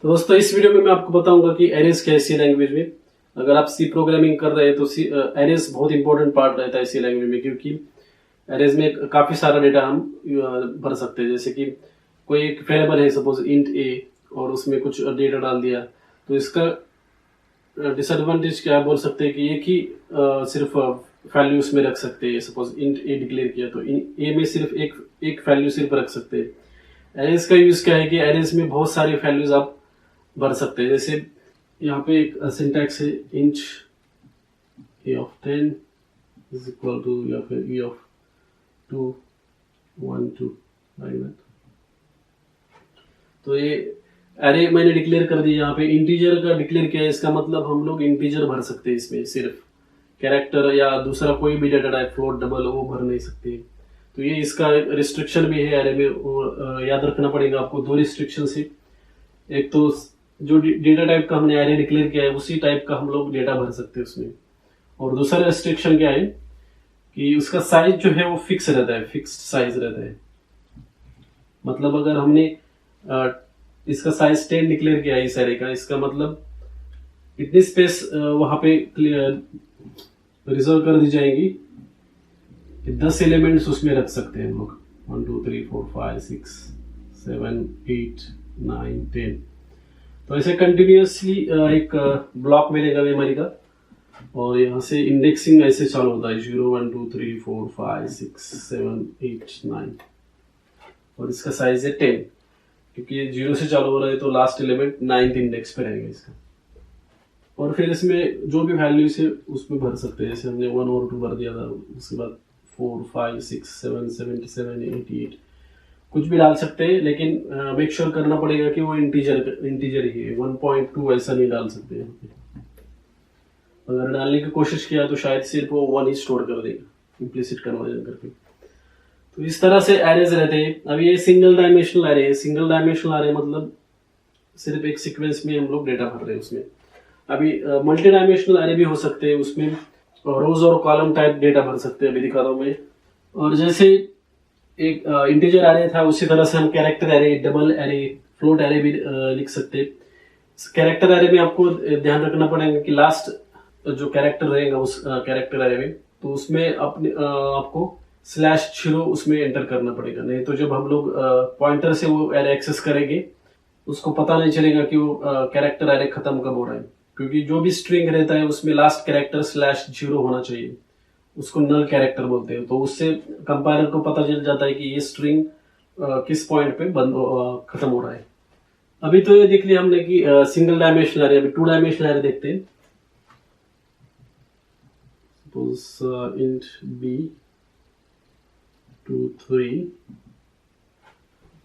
तो दोस्तों इस वीडियो में मैं आपको बताऊंगा कि एरेज क्या है सी लैंग्वेज में। अगर आप सी प्रोग्रामिंग कर रहे हैं तो एरेज बहुत इंपॉर्टेंट पार्ट रहता है सी लैंग्वेज में, क्योंकि एरेज में काफी सारा डेटा हम भर सकते हैं। जैसे कि कोई एक वेरिएबल है, सपोज इंट ए, और उसमें कुछ डेटा डाल दिया, तो इसका डिसएडवांटेज क्या बोल सकते हैं कि एक ही सिर्फ वैल्यू उसमें रख सकते हैं। सपोज इंट ए डिक्लेयर किया तो ए में सिर्फ एक वैल्यू सिर्फ रख सकते हैं। एरेज का यूज क्या है कि एरेज में बहुत सारी वैल्यूज आप भर सकते हैं। जैसे यहाँ पे एक सिंटैक्स है, int a of 10 is equal to या फिर ए ऑफ 2 1 2 लाइक दैट। तो ये अरे मैंने डिक्लेयर कर दिया, यहाँ पे इंटीजर का डिक्लेयर किया है। इसका मतलब हम लोग इंटीजर भर सकते हैं, इसमें सिर्फ कैरेक्टर या दूसरा कोई भी डेटा टाइप फ्लोट डबल वो भर नहीं सकते। तो ये इसका रिस्ट्रिक्शन भी है अरे में, और याद रखना पड़ेगा आपको। दो रिस्ट्रिक्शन है, एक तो जो डेटा टाइप का हमने एरे डिक्लेयर किया है उसी टाइप का हम लोग डेटा भर सकते हैं उसमें। और दूसरा रिस्ट्रिक्शन क्या है कि उसका साइज जो है वो फिक्स रहता है, फिक्स्ड साइज रहता है। मतलब अगर हमने इसका साइज 10 डिक्लेयर किया है इस एरे का, इसका मतलब इतनी स्पेस वहां पे रिजर्व कर दी जाएगी कि 10 एलिमेंट्स उसमें रख सकते हैं हम लोग। 1 2 3 4 5 6 7 8 9 10। तो ऐसे कंटिन्यूअसली एक ब्लॉक मिलेगा मेमोरी का, और यहाँ से इंडेक्सिंग ऐसे चालू होता है 0 1 2 3 4 5 6 7 8 9, और इसका साइज है 10। क्योंकि ये 0 से चालू हो रहा है तो लास्ट एलिमेंट 9th इंडेक्स पे रहेगा इसका। और फिर इसमें जो भी वैल्यूज है उसमें भर सकते हैं। जैसे हमने 1 और 2 भर दिया था, उसके बाद 4 5 6 7 77 88 कुछ भी डाल सकते हैं, लेकिन मेक श्योर करना पड़ेगा कि वो इंटीजर ही है। 1.2 ऐसा नहीं डाल सकते हैं। अगर डालने की कोशिश किया तो शायद सिर्फ वो 1 ही स्टोर कर देगा इम्प्लिसिट कन्वर्जन करके। तो इस तरह से एरेज रहते हैं। अब ये सिंगल डायमेंशनल एरे है। सिंगल डायमेंशनल एरे मतलब सिर्फ एक सीक्वेंस में हम लोग डेटा भर रहे हैं उसमें। अभी मल्टी डायमेंशनल एरे भी हो सकते हैं, उसमें रोज और कॉलम टाइप डेटा भर सकते हैं, अभी दिखा रहा हूं मैं। और जैसे एक इंटीजर एरे था, उसी तरह से हम character array, double array, float array भी लिख सकते हैं। कैरेक्टर एरे में आपको ध्यान रखना पड़ेगा कि लास्ट जो कैरेक्टर रहेगा उस कैरेक्टर एरे में, तो उसमें अपने आपको /0 उसमें एंटर करना पड़ेगा। नहीं तो जब हम लोग पॉइंटर से वो एरे एक्सेस करेंगे, उसको पता नहीं चलेगा कि वो कैरेक्टर एरे खत्म कब हो रहा है। क्योंकि जो भी स्ट्रिंग रहता है उसमें लास्ट कैरेक्टर /0 होना चाहिए, उसको नल कैरेक्टर बोलते हैं। तो उससे कंपाइलर को पता चल जाता है कि ये स्ट्रिंग किस पॉइंट पे खत्म हो रहा है। अभी तो ये देख लिया हमने कि सिंगल डायमेंशनल एरे। अभी 2 डायमेंशनल एरे देखते हैं। सपोज इंट बी 2 3,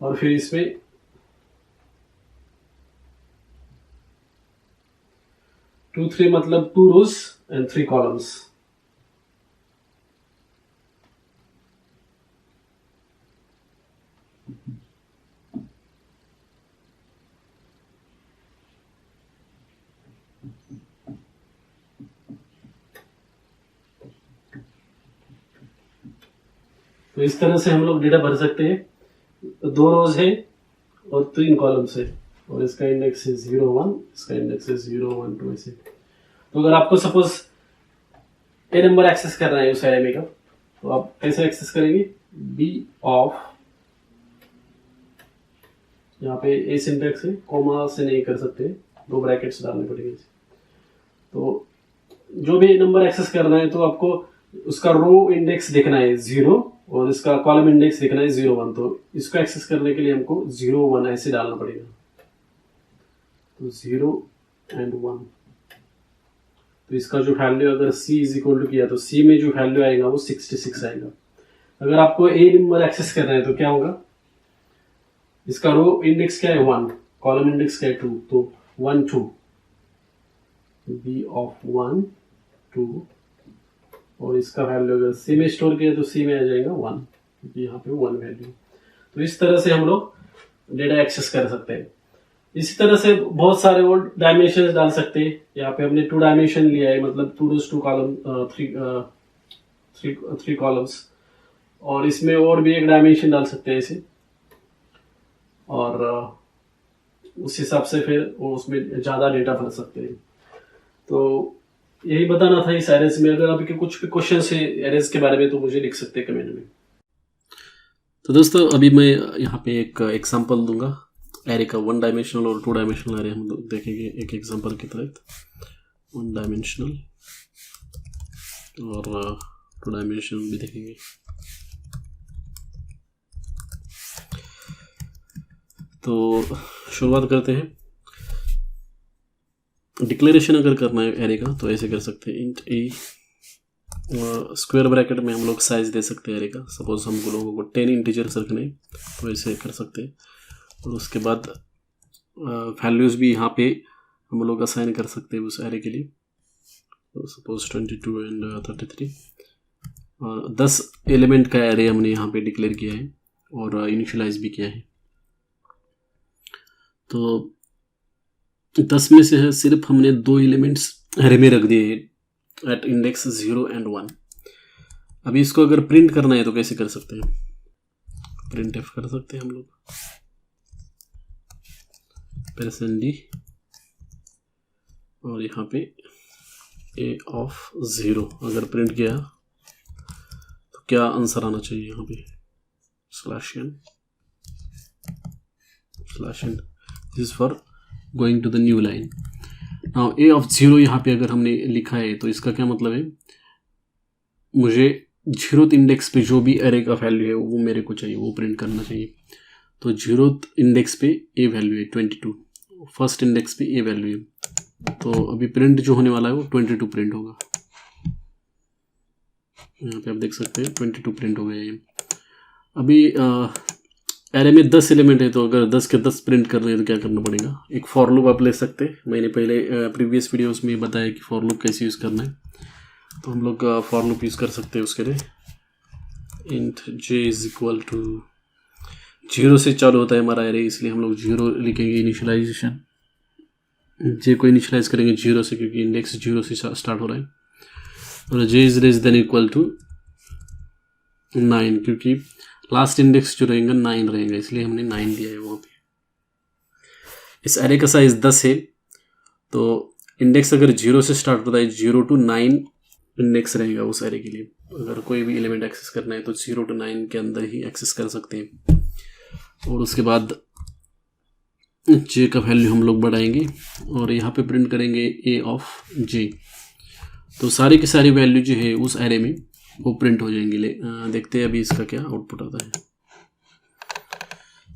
और फिर इसमें 2 3 मतलब 2 rows and 3 columns। तो इस तरह से हम लोग डेटा भर सकते हैं। 2 रोज है और 3 कॉलम्स है, और इसका इंडेक्स है 0 1, इसका इंडेक्स है 0 1 2 ऐसे। तो अगर आपको सपोज ए नंबर एक्सेस करना है उस एरे में का, तो आप कैसे एक्सेस करेंगे? बी ऑफ, यहाँ पे ए सिंटैक्स है, कोमा से नहीं कर सकते, 2 ब्रैकेट्स डालने पड़ेंगे। तो जो भी नंबर एक्सेस करना है तो आपको उसका रो इंडेक्स देखना है 0, और इसका कॉलम इंडेक्स देखना है 0 1। तो इसको एक्सेस करने के लिए हमको 0 1 ऐसे डालना पड़ेगा। तो 0 and 1। तो इसका जो वैल्यू अगर c इज इक्वल टू किया तो c में जो वैल्यू आएगा वो 66 आएगा। अगर आपको ए नंबर एक्सेस करना है तो क्या होगा? इसका रो इंडेक्स क्या है? 1, कॉलम इंडेक्स क्या है? 2। तो 1 2, बी ऑफ 1 2, और इसका वैल्यू अगर सी में स्टोर किया तो सी में आ जाएगा 1, क्योंकि यहाँ पे 1 वैल्यू। तो इस तरह से हम लोग डेटा एक्सेस कर सकते हैं। इसी तरह से बहुत सारे और डायमेंशन डाल सकते हैं। यहाँ पे हमने 2 डायमेंशन लिया है, मतलब 2 rows 2 कॉलम 3 कॉलम्स, और इसमें और भी एक डायमेंशन डाल सकते हैं ऐसे। और उस हिसाब से फिर वो उसमें ज़्यादा डेटा भर सकते हैं। तो यही बताना था इस एरेज में। अगर आपके कुछ भी क्वेश्चन है एरेज के बारे में तो मुझे लिख सकते हैं कमेंट में। तो दोस्तों अभी मैं यहाँ पे एक एग्जांपल दूंगा एरे का। 1 डायमेंशनल और 2 डायमेंशनल एरे हम लोग देखेंगे एक एग्जांपल की तरह। 1 डायमेंशनल और 2 डायमेंशनल भी देखेंगे। तो शुरुआत करते हैं। डिक्लेरेशन अगर करना है एरे का तो ऐसे कर सकते हैं, इंट ए स्क्वायर ब्रैकेट में हम लोग साइज दे सकते हैं एरे का। सपोज हम लोगों को 10 इंटीजर्स रखने तो ऐसे कर सकते हैं। और उसके बाद वैल्यूज़ भी यहाँ पे हम लोग असाइन कर सकते हैं उस एरे के लिए। तो सपोज 22 एंड 33 10 एलिमेंट का एरे हमने यहाँ पे डिक्लेयर किया है और इनिशियलाइज भी किया है। तो 10 में से सिर्फ हमने 2 एलिमेंट्स एरे में रख दिए एट इंडेक्स 0 एंड 1। अभी इसको अगर प्रिंट करना है तो कैसे कर सकते हैं? प्रिंट एफ कर सकते हैं हम लोग, %d और यहाँ पे a ऑफ 0 अगर प्रिंट किया तो क्या आंसर आना चाहिए? यहाँ पे /n this is for going to the new line. Now a of 0 यहाँ पे अगर हमने लिखा है तो इसका क्या मतलब है? मुझे 0th इंडेक्स पे जो भी एरे का वैल्यू है वो मेरे को चाहिए, वो प्रिंट करना चाहिए। तो 0th इंडेक्स पे a वैल्यू है 22, फर्स्ट इंडेक्स पे a वैल्यू है। तो अभी प्रिंट जो होने वाला है वो 22 प्रिंट होगा। यहाँ पे आप देख सकते हैं 22 प्रिंट हो गए हैं। अभी एरे में 10 एलिमेंट है तो अगर 10 के 10 प्रिंट करने हैं तो क्या करना पड़ेगा? एक फॉर लूप आप ले सकते हैं। मैंने पहले प्रीवियस वीडियोस में बताया कि फॉर लूप कैसे यूज़ करना है। तो हम लोग फॉर लूप यूज़ कर सकते हैं उसके लिए। Int j is equal to 0 से चालू होता है हमारा एरे, इसलिए हम लोग 0 लिखेंगे इनिशियलाइजेशन। j को इनिशियलाइज करेंगे 0 से क्योंकि इंडेक्स 0 से स्टार्ट हो रहा है। और j is less than equal to 9 क्योंकि लास्ट इंडेक्स जो रहेगा 9 रहेगा, इसलिए हमने 9 दिया है वहाँ पे। इस एरे का साइज 10 है तो इंडेक्स अगर 0 से स्टार्ट होता है 0 to 9 इंडेक्स रहेगा उस एरे के लिए। अगर कोई भी एलिमेंट एक्सेस करना है तो 0 to 9 के अंदर ही एक्सेस कर सकते हैं। और उसके बाद j का वैल्यू हम लोग बढ़ाएंगे और यहाँ पे प्रिंट करेंगे a ऑफ j। तो सारी की सारी वैल्यू जो है उस एरे में वो प्रिंट हो जाएंगे। देखते हैं अभी इसका क्या आउटपुट आता है।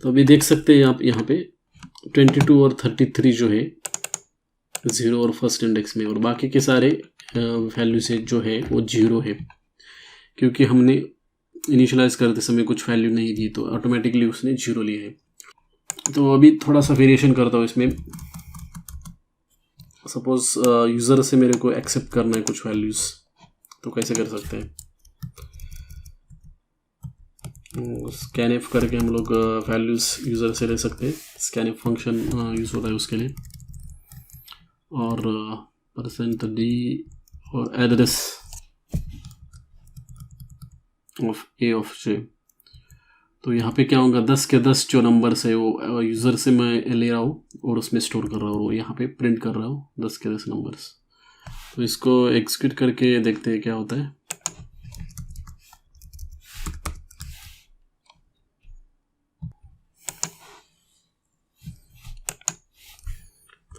तो अभी देख सकते हैं आप यहाँ पे 22 और 33 जो है 0 और फर्स्ट इंडेक्स में, और बाकी के सारे वैल्यू से जो है वो 0 है क्योंकि हमने इनिशियलाइज करते समय कुछ वैल्यू नहीं दी तो ऑटोमेटिकली उसने 0 लिया है। तो अभी थोड़ा सा वेरिएशन करता हूँ इसमें। सपोज यूज़र से मेरे को एक्सेप्ट करना है कुछ वैल्यूज़, तो कैसे कर सकते हैं? स्कैनएफ करके हम लोग वैल्यूज़ यूज़र से ले सकते हैं। स्कैनएफ फंक्शन यूज़ होता है उसके लिए। और %d और address of a of j। तो यहाँ पे क्या होगा? 10 के 10 जो नंबर्स है वो यूज़र से मैं ले रहा हूँ और उसमें स्टोर कर रहा हूँ, यहाँ पे प्रिंट कर रहा हूँ 10 के 10 नंबर्स। तो इसको एग्जीक्यूट करके देखते हैं क्या होता है।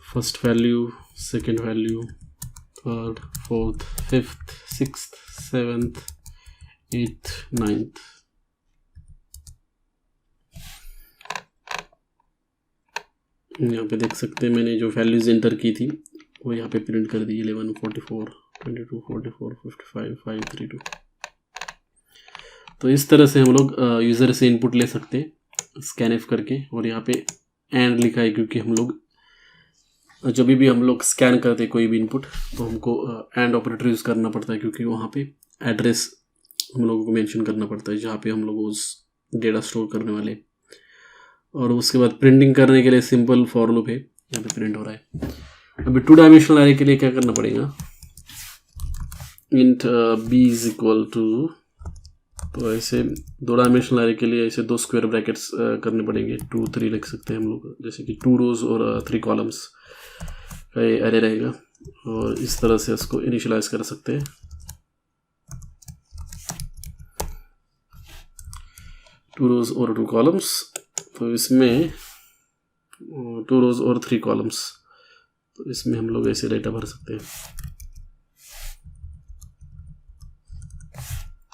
First value, second value, third, fourth, fifth, sixth, seventh, eighth, ninth. यहाँ पे देख सकते हैं मैंने जो वैल्यूज एंटर की थी वो यहाँ पे प्रिंट कर दी। 11, 44, 22, 44, 55, 532। तो इस तरह से हम लोग यूज़र से इनपुट ले सकते हैं स्कैनएफ करके। और यहाँ पे एंड लिखा है क्योंकि हम लोग जब भी हम लोग स्कैन करते हैं कोई भी इनपुट तो हमको एंड ऑपरेटर यूज़ करना पड़ता है क्योंकि वहाँ पे एड्रेस हम लोगों को मेंशन करना पड़ता है जहाँ पे हम लोग उस डेटा स्टोर करने वाले। और उसके बाद प्रिंटिंग करने के लिए सिंपल फॉर लूप है, यहाँ पे प्रिंट हो रहा है। अभी 2 डायमेंशनल एरे के लिए क्या करना पड़ेगा? Int b is equal to तो ऐसे 2 डायमेंशनल एरे के लिए ऐसे 2 स्क्वायर ब्रैकेट्स करने पड़ेंगे। 2 3 लिख सकते हैं हम लोग, जैसे कि 2 रोज और 3 कॉलम्स का ये एरे रहेगा, और इस तरह से इसको इनिशियलाइज कर सकते हैं। 2 रोज और 2 कॉलम्स, तो इसमें 2 रोज और 3 कॉलम्स, तो इसमें हम लोग ऐसे डेटा भर सकते हैं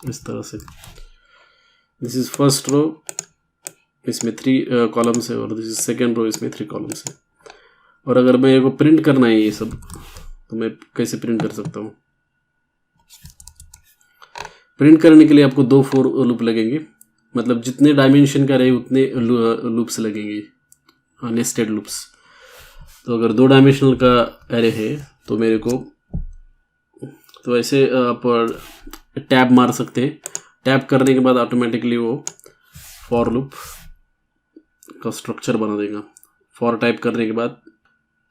इस तरह से। दिस इज फर्स्ट रो, इसमें 3 कॉलम्स है, और दिस इज सेकेंड रो, इसमें 3 कॉलम्स है। और अगर मैं को प्रिंट करना है ये सब, तो मैं कैसे प्रिंट कर सकता हूँ? प्रिंट करने के लिए आपको 2 for लूप लगेंगे, मतलब जितने डायमेंशन का रहे उतने लूप्स लगेंगे, नेस्टेड लूप्स। तो अगर 2 डायमेंशनल का एरे है तो मेरे को, तो ऐसे आप टैब मार सकते हैं। टैब करने के बाद ऑटोमेटिकली वो फॉर लूप का स्ट्रक्चर बना देगा। फॉर टाइप करने के बाद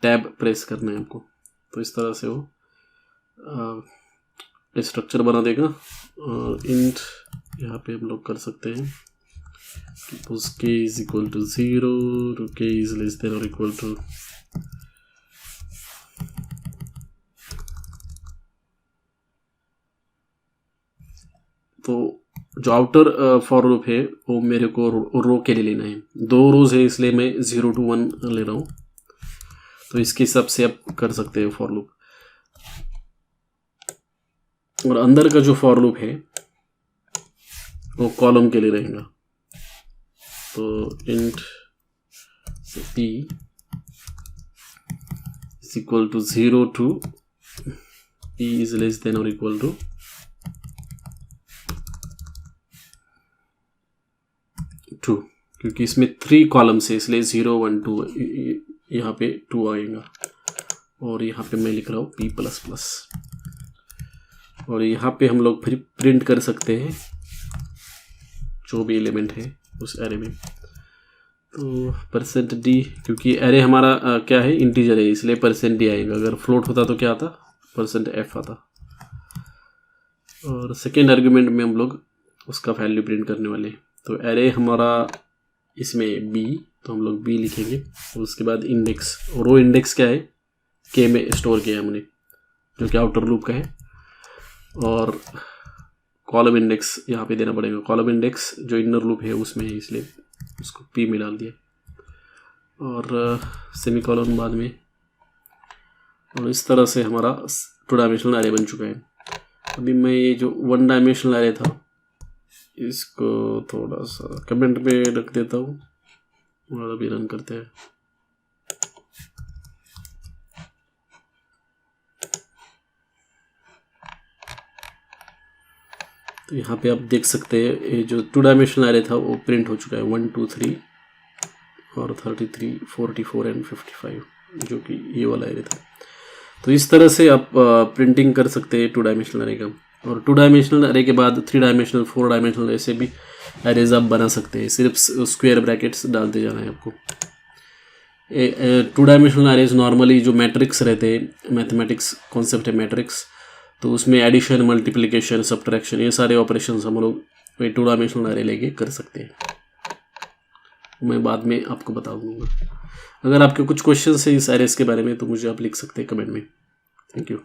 टैब प्रेस करना है आपको, तो इस तरह से वो स्ट्रक्चर बना देगा। और इंट यहाँ पे हम लोग कर सकते हैं suppose k is equal to 0, तो k इज लेस देन और इक्वल टू तो जो आउटर फॉर लूप है वो मेरे को रो के लिए लेना है। 2 रोज है इसलिए मैं 0 to 1 ले रहा हूँ, तो इसके हिसाब से आप कर सकते हैं फॉर लूप। और अंदर का जो फॉर लूप है वो कॉलम के लिए रहेगा। तो int p is equal to 0 to p is less than और इक्वल टू 2, क्योंकि इसमें 3 कॉलम्स है इसलिए 0 1 2 यहाँ पे 2 आएगा। और यहाँ पे मैं लिख रहा हूँ p++। और यहाँ पे हम लोग फिर प्रिंट कर सकते हैं जो भी एलिमेंट है उस एरे में। तो %d, क्योंकि एरे हमारा क्या है, इंटीजर है, इसलिए %d आएगा। अगर फ्लोट होता तो क्या आता, %f आता। और सेकेंड आर्गुमेंट में हम लोग उसका वैल्यू प्रिंट करने वाले हैं। तो एरे हमारा इसमें b, तो हम लोग b लिखेंगे। और उसके बाद इंडेक्स, रो इंडेक्स क्या है, k में स्टोर किया है हमने, जो कि आउटर लूप का है। और कॉलम इंडेक्स यहाँ पे देना पड़ेगा। कॉलम इंडेक्स जो इनर लूप है उसमें है, इसलिए उसको p में डाल दिया, और सेमीकोलन बाद में। और इस तरह से हमारा 2 डायमेंशनल एरे बन चुका है। अभी मैं ये जो 1 डायमेंशनल एरे था इसको थोड़ा सा कमेंट में रख देता हूँ और अभी रन करते हैं। तो यहाँ पे आप देख सकते हैं ये जो 2 डायमेंशनल एरे था वो प्रिंट हो चुका है, 1 2 3 और 33 44 एंड 55, जो कि ये वाला एरे था। तो इस तरह से आप प्रिंटिंग कर सकते हैं 2 डायमेंशनल एरे का। और 2 डायमेंशनल एरे के बाद 3 डायमेंशनल 4 डायमेंशनल ऐसे भी एरेज आप बना सकते हैं। सिर्फ स्क्वायर ब्रैकेट्स डालते जाना है आपको। 2 डायमेंशनल एरेज नॉर्मली जो मैट्रिक्स रहते हैं, मैथमेटिक्स कॉन्सेप्ट है मैट्रिक्स, तो उसमें एडिशन मल्टीप्लिकेशन सब्ट्रैक्शन ये सारे ऑपरेशंस हम लोग 2 डायमेंशनल एरे लेके कर सकते हैं। मैं बाद में आपको बता दूंगा। अगर आपके कुछ क्वेश्चन है इस एरेज के बारे में तो मुझे आप लिख सकते हैं कमेंट में। Thank you.